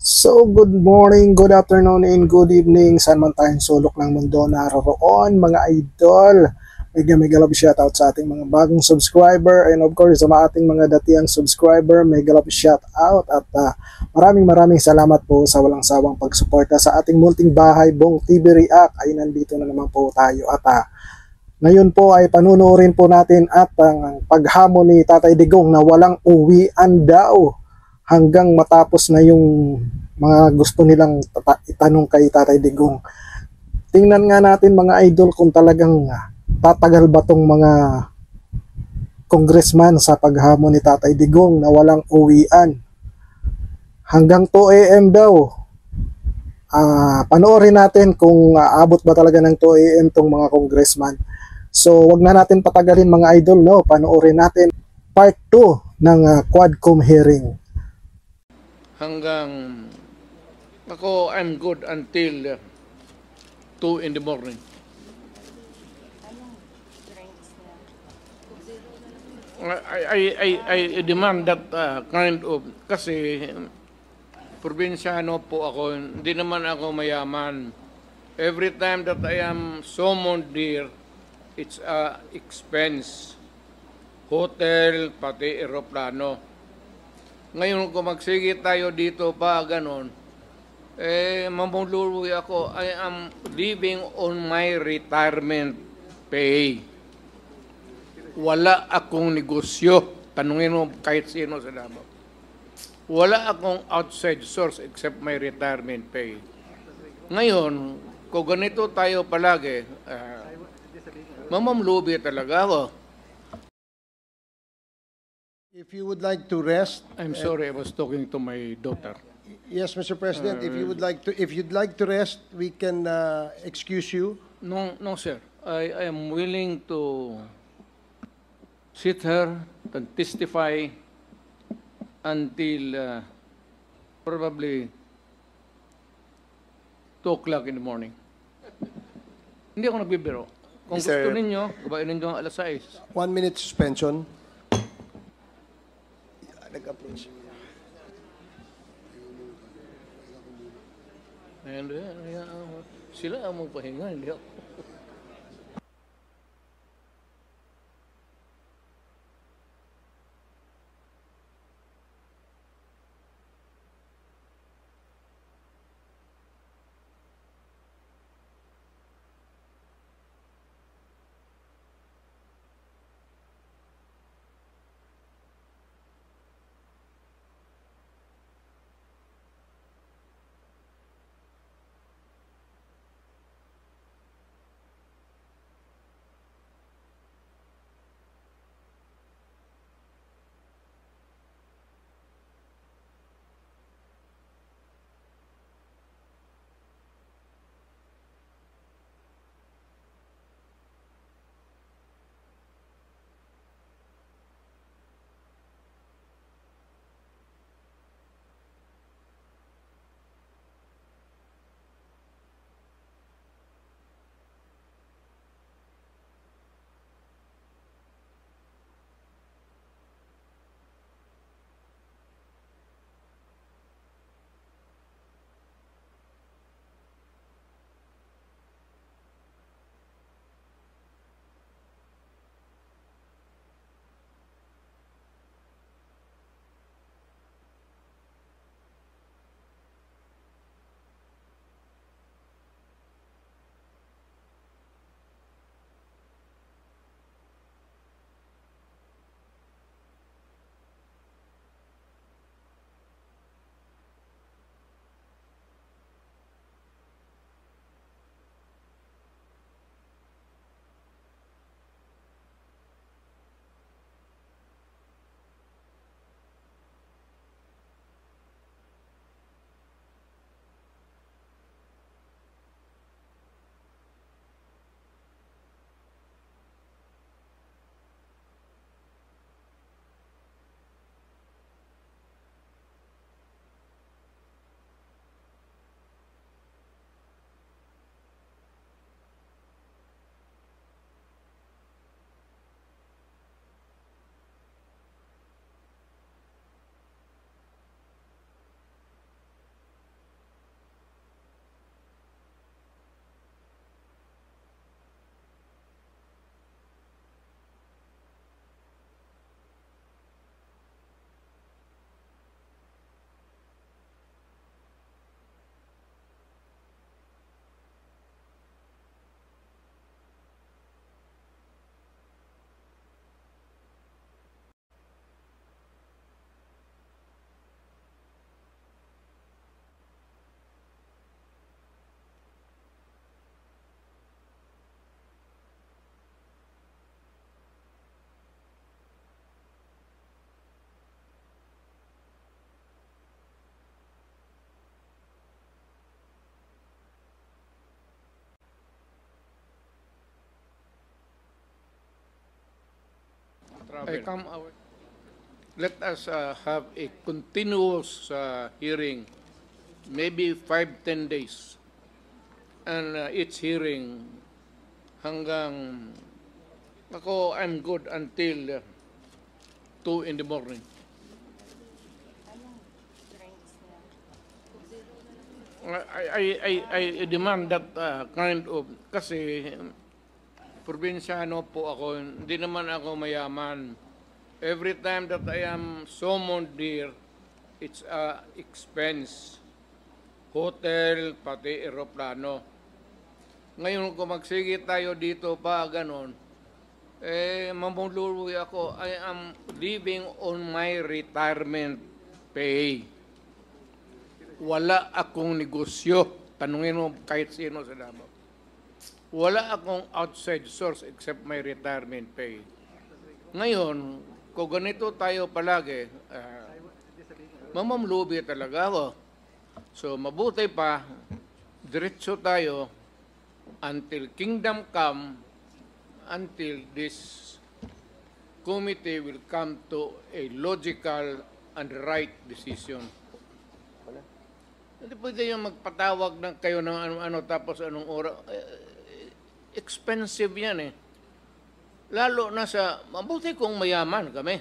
So, good morning, good afternoon, and good evening. Saan man tayong sulok ng mundo naroroon, mga idol. Mega love shoutout sa ating mga bagong subscriber and of course sa ating mga datiang subscriber. Mega love shoutout at maraming salamat po sa walang sawang pagsuporta sa ating munting bahay Bong TV React. Ay nandito na naman po tayo at ngayon po ay panunuorin po natin at ang paghamon ni Tatay Digong na walang uwian daw hanggang matapos na yung mga gusto nilang itanong kay Tatay Digong. Tingnan nga natin mga idol kung talagang tatagal ba tong mga congressman sa paghamon ni Tatay Digong na walang uwian. Hanggang 2 AM daw. Panoorin natin kung aabot ba talaga ng 2 AM tong mga congressman. So wag na natin patagalin mga idol, no? Panoorin natin part 2 ng Quadcom hearing. Hanggang ako, I'm good until 2 in the morning. I demand that kind of, kasi probinsyano po ako, hindi naman ako mayaman. Every time that I am summoned here, it's a expense. Hotel, pati aeroplano. Ngayon kung magsige tayo dito pa ganon, mamuluwi ako. I am living on my retirement pay. Wala akong negosyo. Tanungin mo kahit sino sa Davao. Wala akong outside source except my retirement pay. Ngayon, kung ganito tayo palagi, mamamlubi talaga ako. If you would like to rest, I'm sorry, I was talking to my daughter. yes, Mr. President, if you'd like to rest, we can excuse you. No, sir. I am willing to sit here and testify until probably 2 o'clock in the morning. Hindi ako nagbibiro. Kung gusto ninyo, gabain ninyo ang alas 6. 1 minute suspension. Nag-approach. And sila ang magpahinga, hindi ako. I come out. Let us have a continuous hearing, maybe 5-10 days. And each hearing hanggang ako, I'm good until 2 in the morning. I demand that kind of, kasi probinsyano po ako, hindi naman ako mayaman. Every time that I am summoned here, it's a expense. Hotel, pati aeroplano. Ngayon kung magsige tayo dito pa, ganon, mamuluwi ako. I am living on my retirement pay. Wala akong negosyo. Tanungin mo kahit sino sa Davao. Wala akong outside source except my retirement pay. Ngayon, kung ganito tayo palagi, mamamlubi talaga ako. So, mabuti pa, diretso tayo until kingdom come, until this committee will come to a logical and right decision. Hindi pwede yung magpatawag ng kayo ng ano-ano tapos anong oras. Expensive yan eh. Lalo na sa, mabuti kung mayaman kami.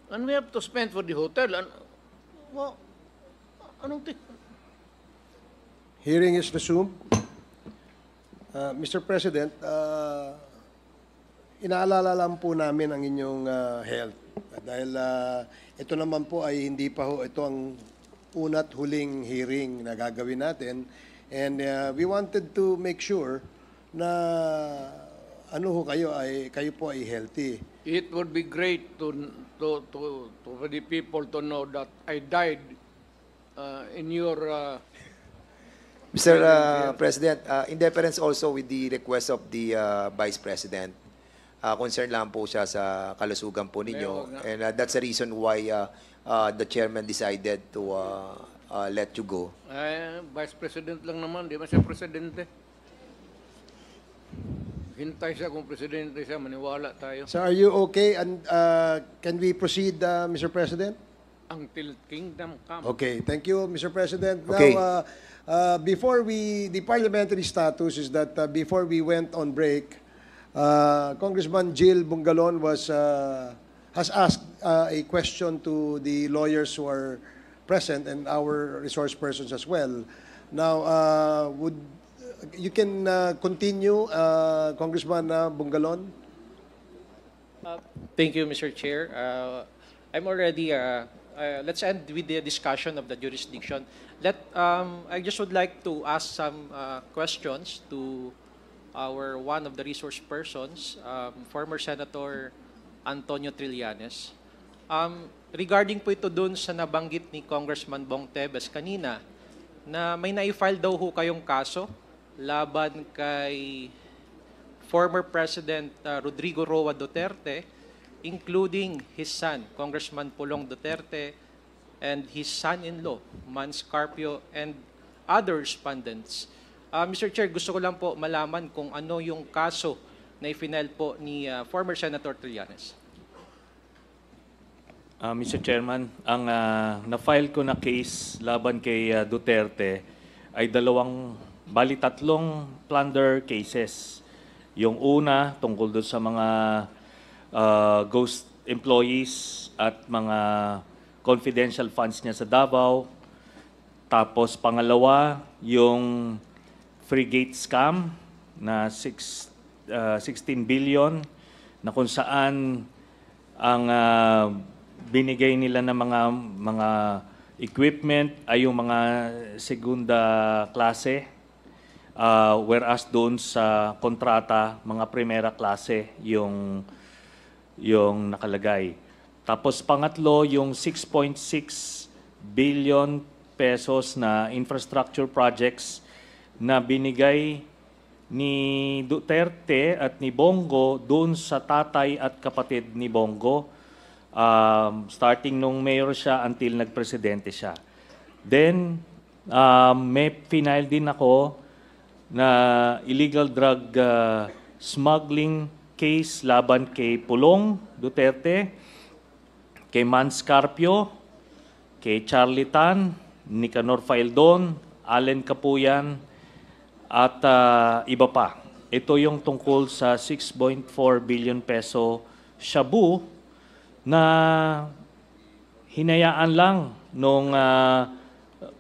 And we have to spend for the hotel. Well, anong Hearing is resumed. Mr. President, inaalala lang po namin ang inyong health. Dahil ito naman po ay hindi pa ho, ito ang una't huling hearing na gagawin natin. And we wanted to make sure na ano ho kayo po ay healthy. It would be great for the people to know that I died in your... Mr. President, in deference also with the request of the Vice President, concern lang po siya sa kalusugan po ninyo. And that's the reason why the chairman decided to let you go. Vice President lang naman, di ba siya presidente? Hintay siya kung presidente siya, maniwala tayo. So are you okay? And can we proceed, Mr. President? Until kingdom come. Okay, thank you, Mr. President. Okay. Now, the parliamentary status is that before we went on break, Congressman Jill Bungalon has asked a question to the lawyers who are present and our resource persons as well. Now, you can continue, Congressman Bungalon. Thank you, Mr. Chair. I'm already, let's end with the discussion of the jurisdiction. I just would like to ask some questions to one of the resource persons, former Senator Antonio Trillanes. Regarding po ito dun sa nabanggit ni Congressman Bong Tebes kanina, na may na-file daw ho kayong kaso laban kay former President Rodrigo Roa Duterte, including his son, Congressman Pulong Duterte, and his son-in-law, Mans Carpio, and other respondents. Mr. Chair, gusto ko lang po malaman kung ano yung kaso na i-file po ni former Senator Trillanes. Mr. Chairman, ang na-file ko na case laban kay Duterte ay tatlong plunder cases. Yung una, tungkol doon sa mga ghost employees at mga confidential funds niya sa Davao. Tapos pangalawa, yung frigate scam na 16 billion na kung saan ang binigay nila ng mga equipment ay yung mga segunda klase, whereas doon sa kontrata, mga primera klase yung nakalagay. Tapos pangatlo, yung 6.6 billion pesos na infrastructure projects na binigay ni Duterte at ni Bongo doon sa tatay at kapatid ni Bongo, starting nung mayor siya until nagpresidente siya. Then, may final din ako na illegal drug smuggling case laban kay Pulong Duterte, kay Mans Carpio, kay Charlie Tan, Nicanor Faildon, Allen Capuyan, at iba pa. Ito yung tungkol sa 6.4 billion peso shabu na hinayaan lang nung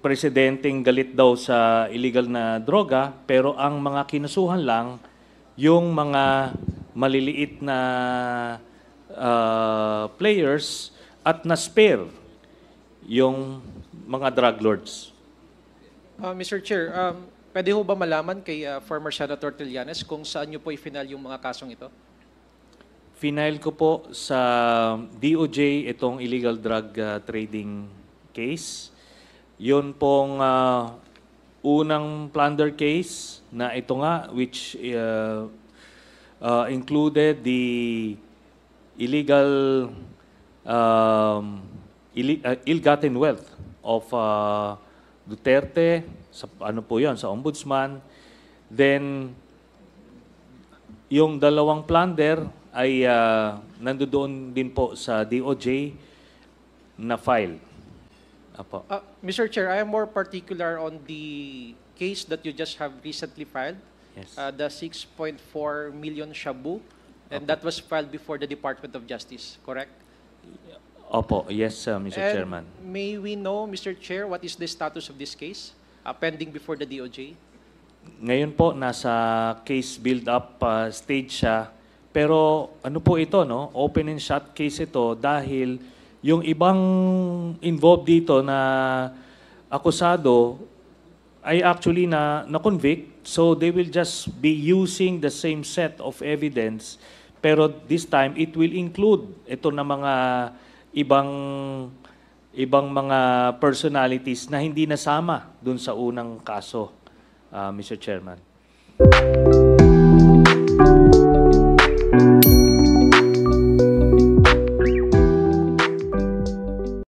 presidenteng galit daw sa illegal na droga, pero ang mga kinasuhan lang yung mga maliliit na players at na-spare yung mga drug lords. Mr. Chair, pwede ho ba malaman kay former Senator Trillanes kung saan niyo po i-final yung mga kasong ito? Final ko po sa DOJ itong illegal drug trading case. Yun pong unang plunder case na ito nga, which included the illegal ill-gotten wealth of Duterte, sa ano po yun, sa ombudsman. Then, yung dalawang plunder ay nandoon din po sa DOJ na file. Apo. Mr. Chair, I am more particular on the case that you just have recently filed, Yes. the 6.4 million shabu, and that was filed before the Department of Justice, correct? Opo, yes, Mr. And Chairman. may we know, Mr. Chair, what is the status of this case pending before the DOJ? Ngayon po, nasa case build-up stage siya. Pero ano po ito, no? Open and shut case ito dahil yung ibang involved dito na akusado ay actually na-convict. So they will just be using the same set of evidence. Pero this time, it will include ito na mga ibang mga personalities na hindi nasama dun sa unang kaso, Mr. Chairman.